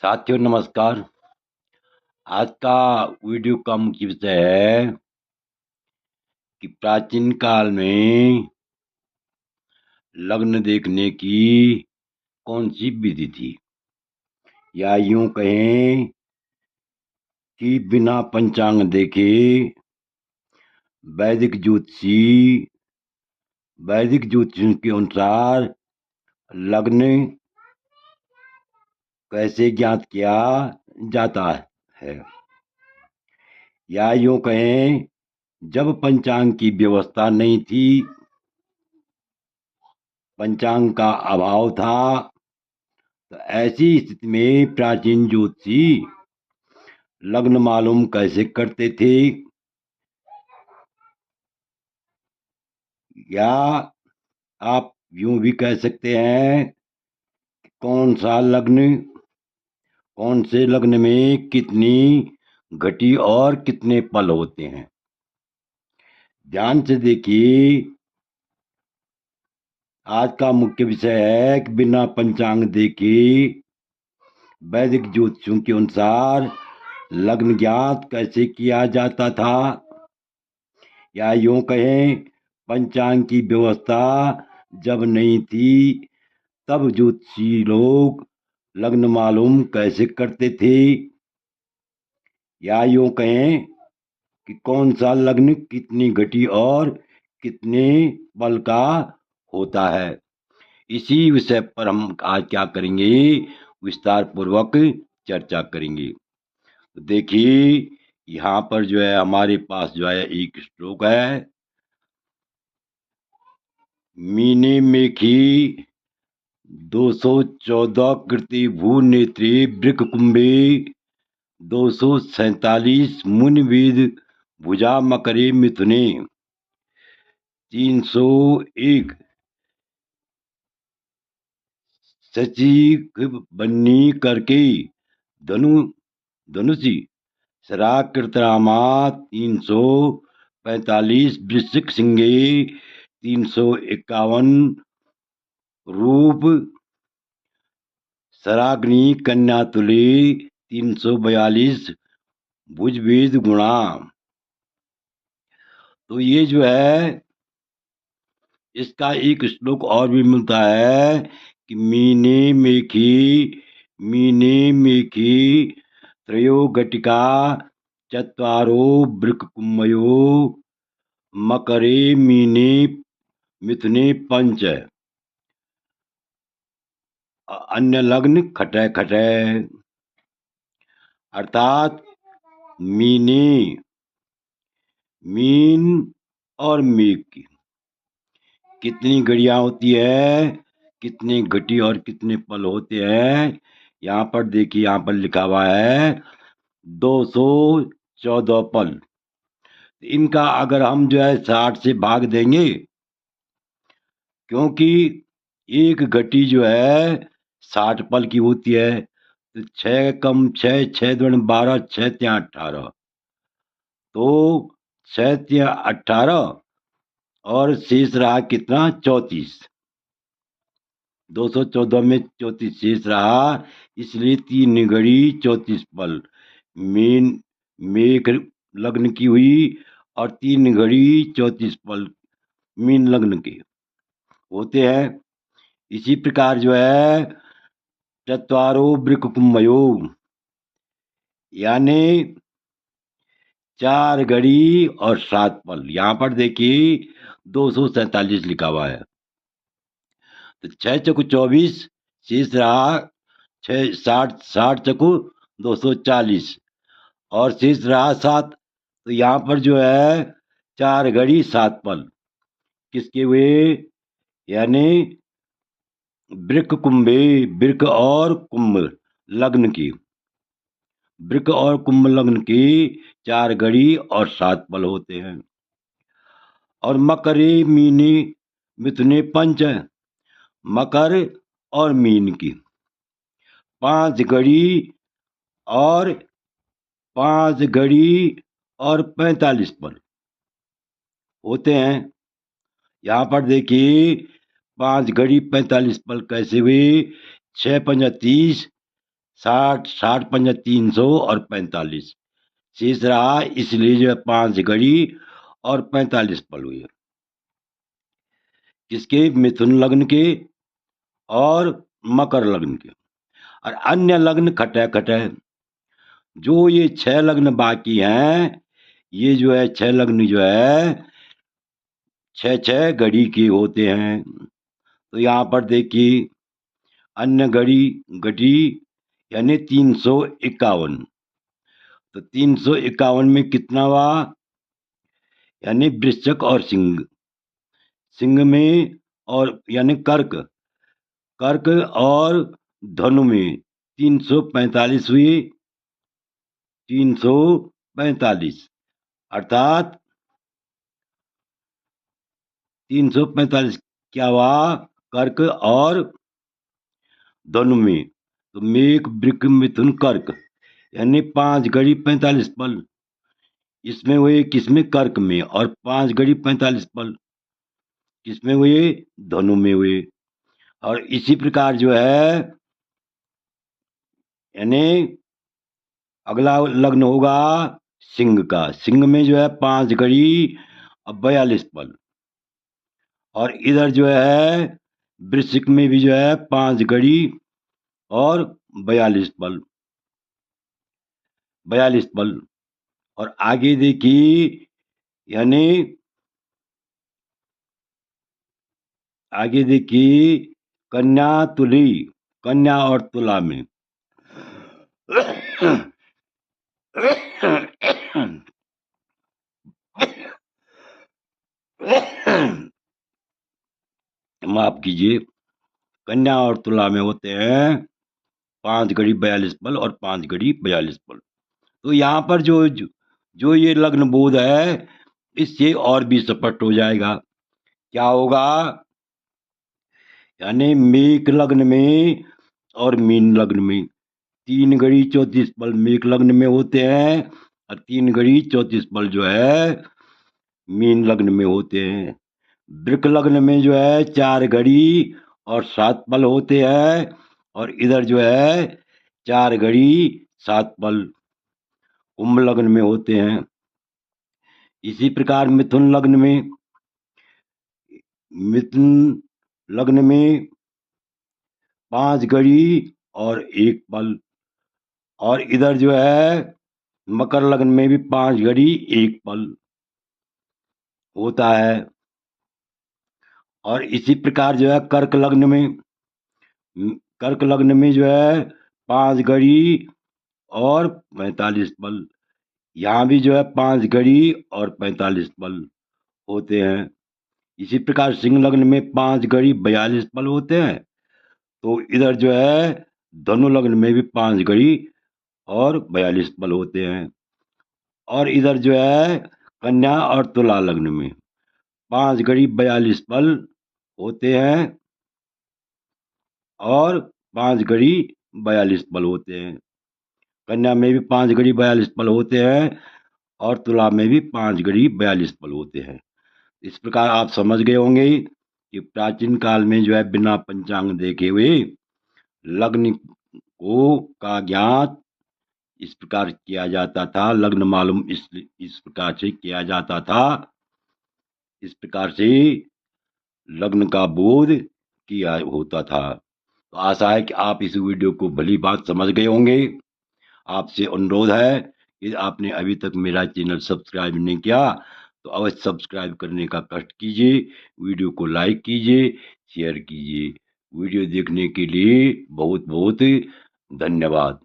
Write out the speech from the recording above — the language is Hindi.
साथियों नमस्कार। आज का वीडियो का मुख्य विषय है कि प्राचीन काल में लग्न देखने की कौन सी विधि थी, या यूं कहें कि बिना पंचांग देखे वैदिक ज्योतिषी के अनुसार लग्न कैसे ज्ञात किया जाता है, या यूं कहें जब पंचांग की व्यवस्था नहीं थी, पंचांग का अभाव था, तो ऐसी स्थिति में प्राचीन ज्योतिषी लग्न मालूम कैसे करते थे, या आप यूं भी कह सकते हैं कौन सा लग्न, कौन से लग्न में कितनी घटी और कितने पल होते हैं। ध्यान से देखिए, आज का मुख्य विषय है कि बिना पंचांग देखे वैदिक ज्योतिषों के अनुसार लग्न ज्ञात कैसे किया जाता था, या यूं कहें पंचांग की व्यवस्था जब नहीं थी तब ज्योतिषी लोग लग्न मालूम कैसे करते थे, या यूं कहें कि कौन सा लग्न कितनी घटी और कितने पल का होता है। इसी विषय पर हम आज क्या करेंगे, विस्तार पूर्वक चर्चा करेंगे। तो देखिए, यहाँ पर जो है हमारे पास जो है एक श्लोक है। मीने मेखी 214 कृति भू नेत्री वृक कुंभे 247 मुनि वेद भुजा मकरे मिथुने 301 सची बन्नी करके धनु धनुषी सराकृतरामा 345 वृश्चिक सिंगे 351 रूप सराग्नि कन्या तुले 342 भुजवेद गुणा। तो ये जो है इसका एक श्लोक और भी मिलता है कि मीने मेखी त्रयो घटिका चत्वारो वृक कुम्भयो मकरे मीने मिथुने पंच अन्य लग्न खटे खटे। अर्थात मीने मीन और मेघ की कितनी घड़ियां होती है, कितनी घटी और कितने पल होते हैं। यहाँ पर देखिए, यहाँ पर लिखा हुआ है 214 पल। इनका अगर हम जो है 60 से भाग देंगे, क्योंकि एक घटी जो है 60 पल की होती है, तो 6 कम 6 6 दूनी 12 6 तिया 18, तो 6 तिया 18 और शेष रहा कितना 34। 214 में 34 शेष रहा, इसलिए 3 घड़ी 34 पल मीन मेघ लग्न की हुई और 3 घड़ी 34 पल मीन लग्न के होते हैं। इसी प्रकार जो है चत्वारो वृक कुंभयो, यानी 4 घड़ी और 7 पल। यहाँ पर देखिए 247 लिखा हुआ है, तो 6 चकु 24 शेष रहा 6 60 60 चकु 240 और शेष रहा 7। तो यहाँ पर जो है 4 घड़ी 7 पल किसके हुए, यानी वृक कुंभे, वृक और कुंभ लग्न की, वृक और कुंभ लग्न की 4 घड़ी और 7 पल होते हैं। और मकरे मीने मिथुने पंच, मकर और मीन की 5 घड़ी और 5 घड़ी और 45 पल होते हैं। यहाँ पर देखिए 5 घड़ी 45 पल कैसे हुए, 6 पंजा 30 60 60 पंजा 300 और 45 शेष रहा, इसलिए जो है 5 घड़ी और 45 पल हुए। किसके? मिथुन लग्न के और मकर लग्न के। और अन्य लग्न खटे खटे। जो ये 6 लग्न बाकी हैं, ये जो है 6 लग्न जो है 6 घड़ी के होते हैं। तो यहाँ पर देखिए अन्य घड़ी घटी यानी 351। तो 351 में कितना हुआ? यानी वृश्चिक और सिंह। सिंह में और यानी कर्क, कर्क और धनु में 345 हुई। 345 अर्थात 345 क्या हुआ? कर्क और धनु में। तो मेघ वृक मिथुन कर्क यानी 5 घड़ी 45 पल। इसमें हुए किसमें? कर्क में। और 5 घड़ी 45 पल किसमें हुए? धनु में हुए। और इसी प्रकार जो है यानी अगला लग्न होगा सिंह का। सिंह में जो है 5 घड़ी और 42 पल। और इधर जो है वृश्चिक में भी जो है 5 घड़ी और 42 पल। 42 पल। और आगे देखिए यानी आगे देखिए कन्या तुली, कन्या और तुला में माफ कीजिए, कन्या और तुला में होते हैं 5 घड़ी 42 पल और 5 घड़ी 42 पल। तो यहाँ पर जो ये लग्न बोध है, इससे और भी स्पष्ट हो जाएगा। क्या होगा? यानी मेष लग्न में और मीन लग्न में 3 घड़ी 34 पल मेष लग्न में होते हैं और 3 घड़ी 34 पल जो है मीन लग्न में होते हैं। वृक लग्न में जो है 4 घड़ी और 7 पल होते हैं और इधर जो है 4 घड़ी 7 पल कुंभ लग्न में होते हैं। इसी प्रकार मिथुन लग्न में 5 घड़ी और 1 पल। और इधर जो है मकर लग्न में भी 5 घड़ी 1 पल होता है। और इसी प्रकार जो है कर्क लग्न में जो है 5 घड़ी और 45 पल। यहाँ भी जो है 5 घड़ी और 45 पल होते हैं। इसी प्रकार सिंह लग्न में 5 घड़ी 42 पल होते हैं। तो इधर जो है धनु लग्न में भी 5 घड़ी और 42 पल होते हैं। और इधर जो है कन्या और तुला लग्न में 5 घड़ी 42 पल होते हैं और 5 घड़ी 42 पल होते हैं। कन्या में भी 5 घड़ी 42 पल होते हैं और तुला में भी 5 घड़ी 42 पल होते हैं। इस प्रकार आप समझ गए होंगे कि प्राचीन काल में जो है बिना पंचांग देखे हुए लग्न को का ज्ञात इस प्रकार किया जाता था। लग्न मालूम इस प्रकार से किया जाता था। इस प्रकार से लग्न का बोध किया होता था। तो आशा है कि आप इस वीडियो को भली बात समझ गए होंगे। आपसे अनुरोध है कि आपने अभी तक मेरा चैनल सब्सक्राइब नहीं किया तो अवश्य सब्सक्राइब करने का कष्ट कीजिए। वीडियो को लाइक कीजिए, शेयर कीजिए। वीडियो देखने के लिए बहुत बहुत धन्यवाद।